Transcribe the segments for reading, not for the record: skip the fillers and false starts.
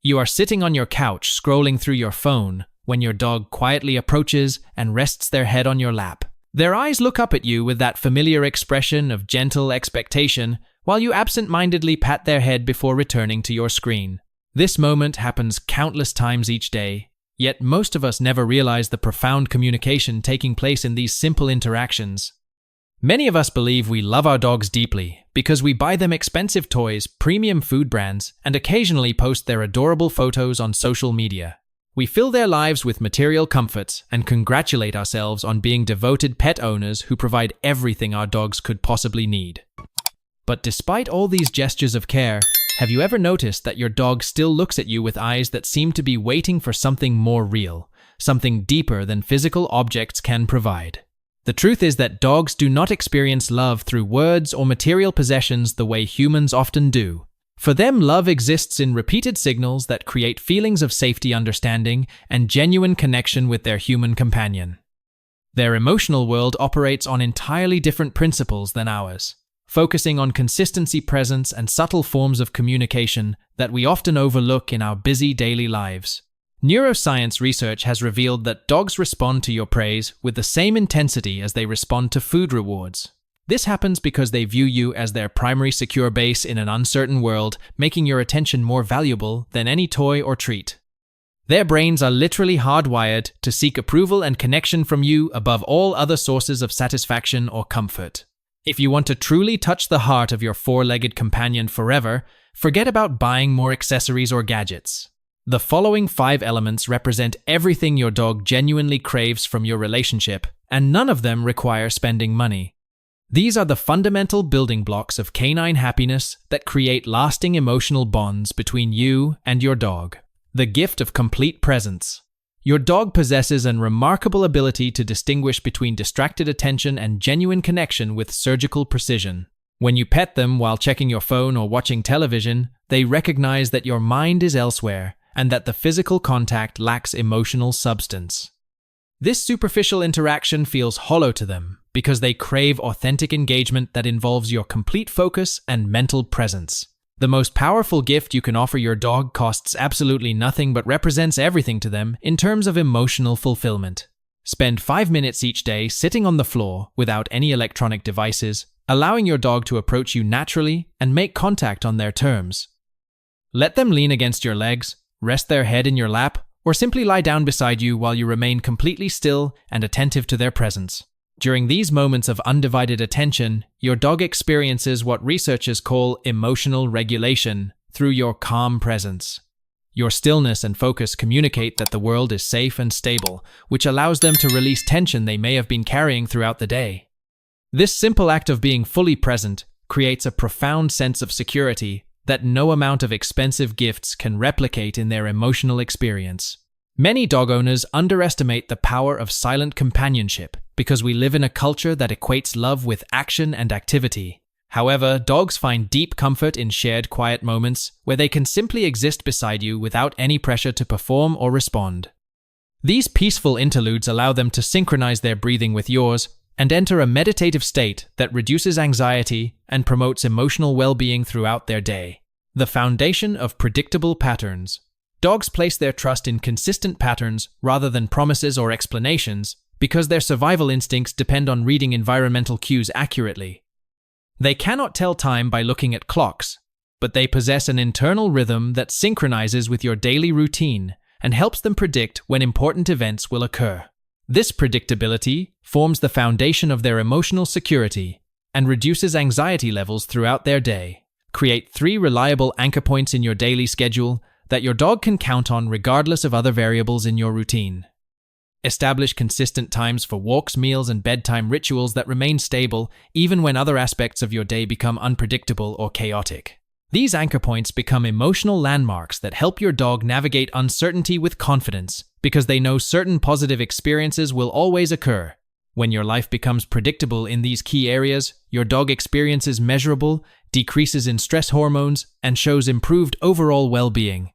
You are sitting on your couch scrolling through your phone when your dog quietly approaches and rests their head on your lap. Their eyes look up at you with that familiar expression of gentle expectation while you absent-mindedly pat their head before returning to your screen. This moment happens countless times each day, yet most of us never realize the profound communication taking place in these simple interactions. Many of us believe we love our dogs deeply because we buy them expensive toys, premium food brands, and occasionally post their adorable photos on social media. We fill their lives with material comforts and congratulate ourselves on being devoted pet owners who provide everything our dogs could possibly need. But despite all these gestures of care, have you ever noticed that your dog still looks at you with eyes that seem to be waiting for something more real, something deeper than physical objects can provide? The truth is that dogs do not experience love through words or material possessions the way humans often do. For them, love exists in repeated signals that create feelings of safety, understanding, and genuine connection with their human companion. Their emotional world operates on entirely different principles than ours, focusing on consistency, presence, and subtle forms of communication that we often overlook in our busy daily lives. Neuroscience research has revealed that dogs respond to your praise with the same intensity as they respond to food rewards. This happens because they view you as their primary secure base in an uncertain world, making your attention more valuable than any toy or treat. Their brains are literally hardwired to seek approval and connection from you above all other sources of satisfaction or comfort. If you want to truly touch the heart of your four-legged companion forever, forget about buying more accessories or gadgets. The following 5 elements represent everything your dog genuinely craves from your relationship, and none of them require spending money. These are the fundamental building blocks of canine happiness that create lasting emotional bonds between you and your dog. The gift of complete presence. Your dog possesses a remarkable ability to distinguish between distracted attention and genuine connection with surgical precision. When you pet them while checking your phone or watching television, they recognize that your mind is elsewhere and that the physical contact lacks emotional substance. This superficial interaction feels hollow to them because they crave authentic engagement that involves your complete focus and mental presence. The most powerful gift you can offer your dog costs absolutely nothing but represents everything to them in terms of emotional fulfillment. Spend 5 minutes each day sitting on the floor without any electronic devices, allowing your dog to approach you naturally and make contact on their terms. Let them lean against your legs, rest their head in your lap, or simply lie down beside you while you remain completely still and attentive to their presence. During these moments of undivided attention, your dog experiences what researchers call emotional regulation through your calm presence. Your stillness and focus communicate that the world is safe and stable, which allows them to release tension they may have been carrying throughout the day. This simple act of being fully present creates a profound sense of security that no amount of expensive gifts can replicate in their emotional experience. Many dog owners underestimate the power of silent companionship because we live in a culture that equates love with action and activity. However, dogs find deep comfort in shared quiet moments where they can simply exist beside you without any pressure to perform or respond. These peaceful interludes allow them to synchronize their breathing with yours and enter a meditative state that reduces anxiety and promotes emotional well-being throughout their day. The foundation of predictable patterns. Dogs place their trust in consistent patterns rather than promises or explanations because their survival instincts depend on reading environmental cues accurately. They cannot tell time by looking at clocks, but they possess an internal rhythm that synchronizes with your daily routine and helps them predict when important events will occur. This predictability forms the foundation of their emotional security and reduces anxiety levels throughout their day. Create 3 reliable anchor points in your daily schedule that your dog can count on regardless of other variables in your routine. Establish consistent times for walks, meals, and bedtime rituals that remain stable even when other aspects of your day become unpredictable or chaotic. These anchor points become emotional landmarks that help your dog navigate uncertainty with confidence because they know certain positive experiences will always occur. When your life becomes predictable in these key areas, your dog experiences measurable decreases in stress hormones and shows improved overall well-being.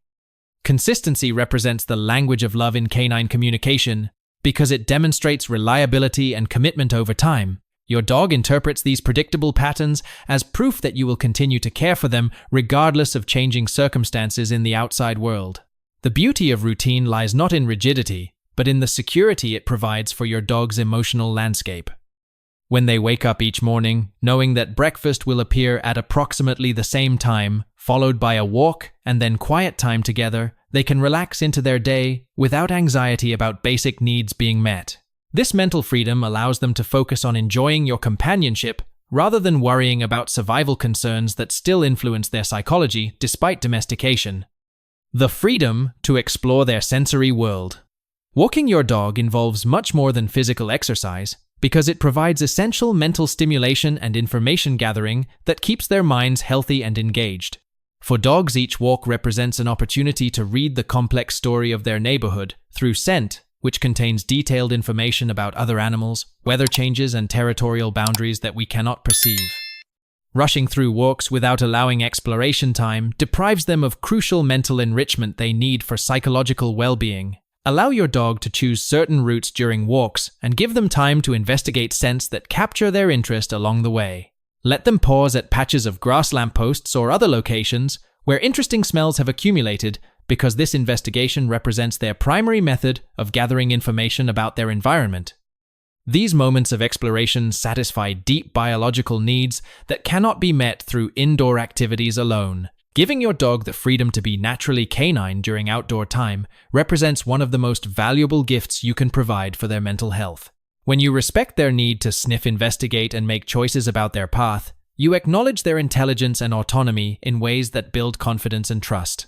Consistency represents the language of love in canine communication because it demonstrates reliability and commitment over time. Your dog interprets these predictable patterns as proof that you will continue to care for them regardless of changing circumstances in the outside world. The beauty of routine lies not in rigidity, but in the security it provides for your dog's emotional landscape. When they wake up each morning, knowing that breakfast will appear at approximately the same time, followed by a walk and then quiet time together, they can relax into their day without anxiety about basic needs being met. This mental freedom allows them to focus on enjoying your companionship rather than worrying about survival concerns that still influence their psychology despite domestication. The freedom to explore their sensory world. Walking your dog involves much more than physical exercise because it provides essential mental stimulation and information gathering that keeps their minds healthy and engaged. For dogs, each walk represents an opportunity to read the complex story of their neighborhood through scent, which contains detailed information about other animals, weather changes, and territorial boundaries that we cannot perceive. Rushing through walks without allowing exploration time deprives them of crucial mental enrichment they need for psychological well-being. Allow your dog to choose certain routes during walks and give them time to investigate scents that capture their interest along the way. Let them pause at patches of grass lampposts or other locations where interesting smells have accumulated because this investigation represents their primary method of gathering information about their environment. These moments of exploration satisfy deep biological needs that cannot be met through indoor activities alone. Giving your dog the freedom to be naturally canine during outdoor time represents one of the most valuable gifts you can provide for their mental health. When you respect their need to sniff, investigate, and make choices about their path, you acknowledge their intelligence and autonomy in ways that build confidence and trust.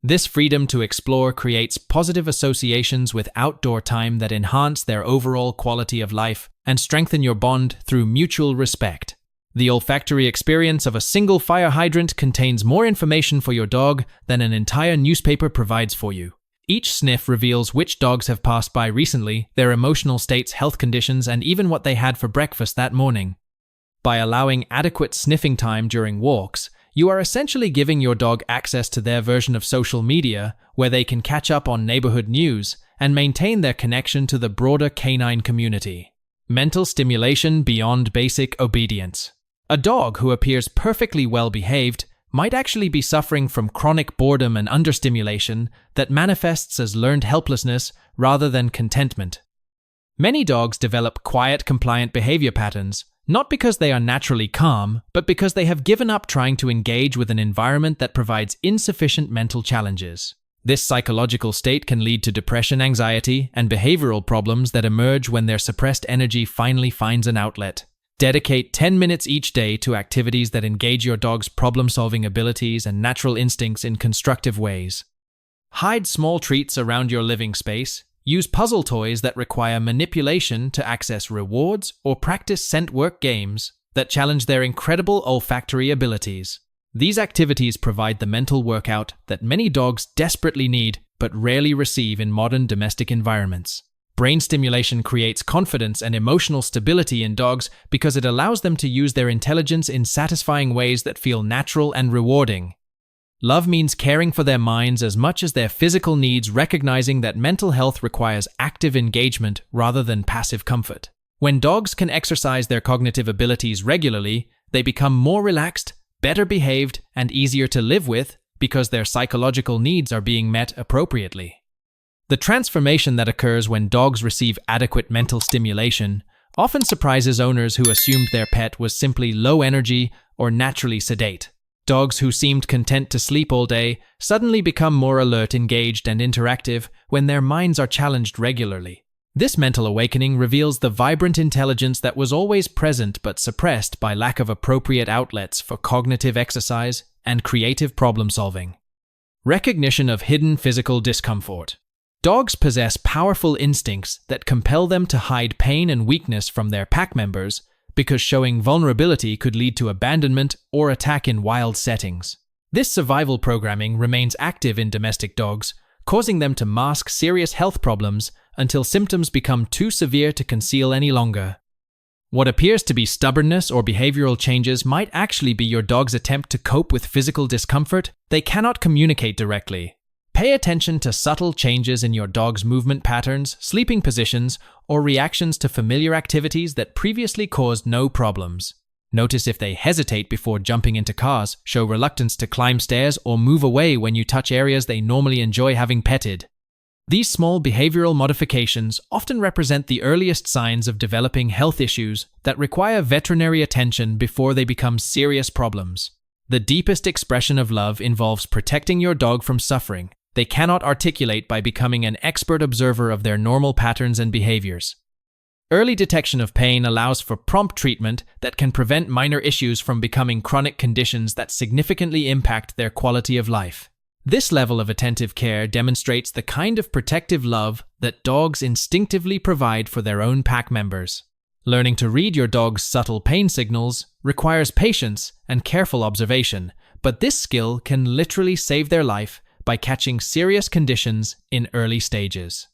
This freedom to explore creates positive associations with outdoor time that enhance their overall quality of life and strengthen your bond through mutual respect. The olfactory experience of a single fire hydrant contains more information for your dog than an entire newspaper provides for you. Each sniff reveals which dogs have passed by recently, their emotional states, health conditions, and even what they had for breakfast that morning. By allowing adequate sniffing time during walks, you are essentially giving your dog access to their version of social media where they can catch up on neighborhood news and maintain their connection to the broader canine community. Mental stimulation beyond basic obedience. A dog who appears perfectly well-behaved might actually be suffering from chronic boredom and understimulation that manifests as learned helplessness rather than contentment. Many dogs develop quiet, compliant behavior patterns, not because they are naturally calm, but because they have given up trying to engage with an environment that provides insufficient mental challenges. This psychological state can lead to depression, anxiety, and behavioral problems that emerge when their suppressed energy finally finds an outlet. Dedicate 10 minutes each day to activities that engage your dog's problem-solving abilities and natural instincts in constructive ways. Hide small treats around your living space. Use puzzle toys that require manipulation to access rewards or practice scent work games that challenge their incredible olfactory abilities. These activities provide the mental workout that many dogs desperately need but rarely receive in modern domestic environments. Brain stimulation creates confidence and emotional stability in dogs because it allows them to use their intelligence in satisfying ways that feel natural and rewarding. Love means caring for their minds as much as their physical needs, recognizing that mental health requires active engagement rather than passive comfort. When dogs can exercise their cognitive abilities regularly, they become more relaxed, better behaved, and easier to live with because their psychological needs are being met appropriately. The transformation that occurs when dogs receive adequate mental stimulation often surprises owners who assumed their pet was simply low energy or naturally sedate. Dogs who seemed content to sleep all day suddenly become more alert, engaged, and interactive when their minds are challenged regularly. This mental awakening reveals the vibrant intelligence that was always present but suppressed by lack of appropriate outlets for cognitive exercise and creative problem-solving. Recognition of hidden physical discomfort. Dogs possess powerful instincts that compel them to hide pain and weakness from their pack members because showing vulnerability could lead to abandonment or attack in wild settings. This survival programming remains active in domestic dogs, causing them to mask serious health problems until symptoms become too severe to conceal any longer. What appears to be stubbornness or behavioral changes might actually be your dog's attempt to cope with physical discomfort they cannot communicate directly. Pay attention to subtle changes in your dog's movement patterns, sleeping positions, or reactions to familiar activities that previously caused no problems. Notice if they hesitate before jumping into cars, show reluctance to climb stairs, or move away when you touch areas they normally enjoy having petted. These small behavioral modifications often represent the earliest signs of developing health issues that require veterinary attention before they become serious problems. The deepest expression of love involves protecting your dog from suffering. They cannot articulate by becoming an expert observer of their normal patterns and behaviors. Early detection of pain allows for prompt treatment that can prevent minor issues from becoming chronic conditions that significantly impact their quality of life. This level of attentive care demonstrates the kind of protective love that dogs instinctively provide for their own pack members. Learning to read your dog's subtle pain signals requires patience and careful observation, but this skill can literally save their life by catching serious conditions in early stages.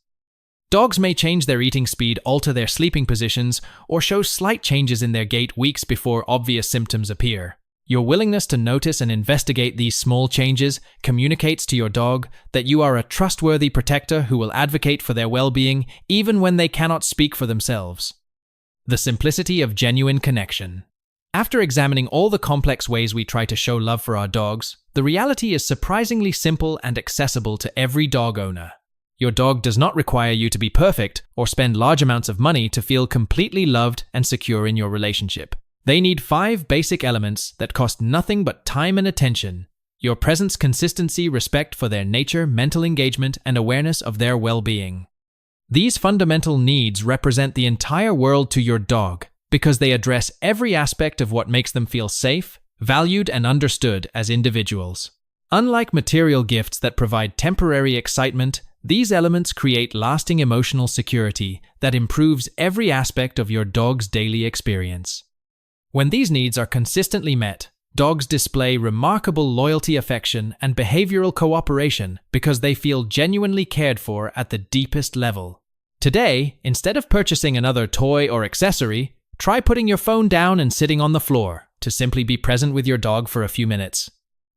Dogs may change their eating speed, alter their sleeping positions, or show slight changes in their gait weeks before obvious symptoms appear. Your willingness to notice and investigate these small changes communicates to your dog that you are a trustworthy protector who will advocate for their well-being even when they cannot speak for themselves. The simplicity of genuine connection. After examining all the complex ways we try to show love for our dogs, the reality is surprisingly simple and accessible to every dog owner. Your dog does not require you to be perfect or spend large amounts of money to feel completely loved and secure in your relationship. They need 5 basic elements that cost nothing but time and attention: your presence, consistency, respect for their nature, mental engagement, and awareness of their well-being. These fundamental needs represent the entire world to your dog because they address every aspect of what makes them feel safe, valued, and understood as individuals. Unlike material gifts that provide temporary excitement, these elements create lasting emotional security that improves every aspect of your dog's daily experience. When these needs are consistently met, dogs display remarkable loyalty, affection, and behavioral cooperation because they feel genuinely cared for at the deepest level. Today, instead of purchasing another toy or accessory, try putting your phone down and sitting on the floor to simply be present with your dog for a few minutes.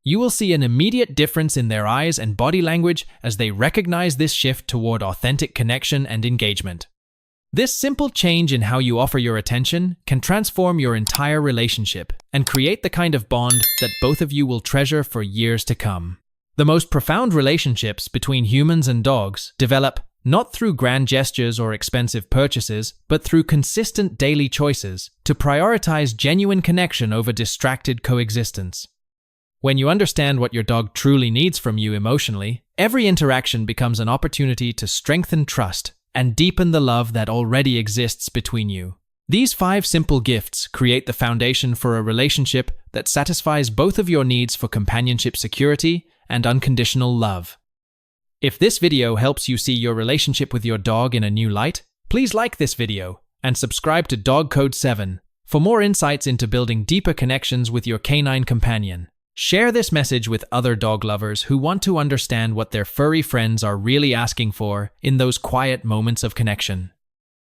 You will see an immediate difference in their eyes and body language as they recognize this shift toward authentic connection and engagement. This simple change in how you offer your attention can transform your entire relationship and create the kind of bond that both of you will treasure for years to come. The most profound relationships between humans and dogs develop not through grand gestures or expensive purchases, but through consistent daily choices to prioritize genuine connection over distracted coexistence. When you understand what your dog truly needs from you emotionally, every interaction becomes an opportunity to strengthen trust and deepen the love that already exists between you. These 5 simple gifts create the foundation for a relationship that satisfies both of your needs for companionship, security, and unconditional love. If this video helps you see your relationship with your dog in a new light, please like this video and subscribe to Dog Code 7 for more insights into building deeper connections with your canine companion. Share this message with other dog lovers who want to understand what their furry friends are really asking for in those quiet moments of connection.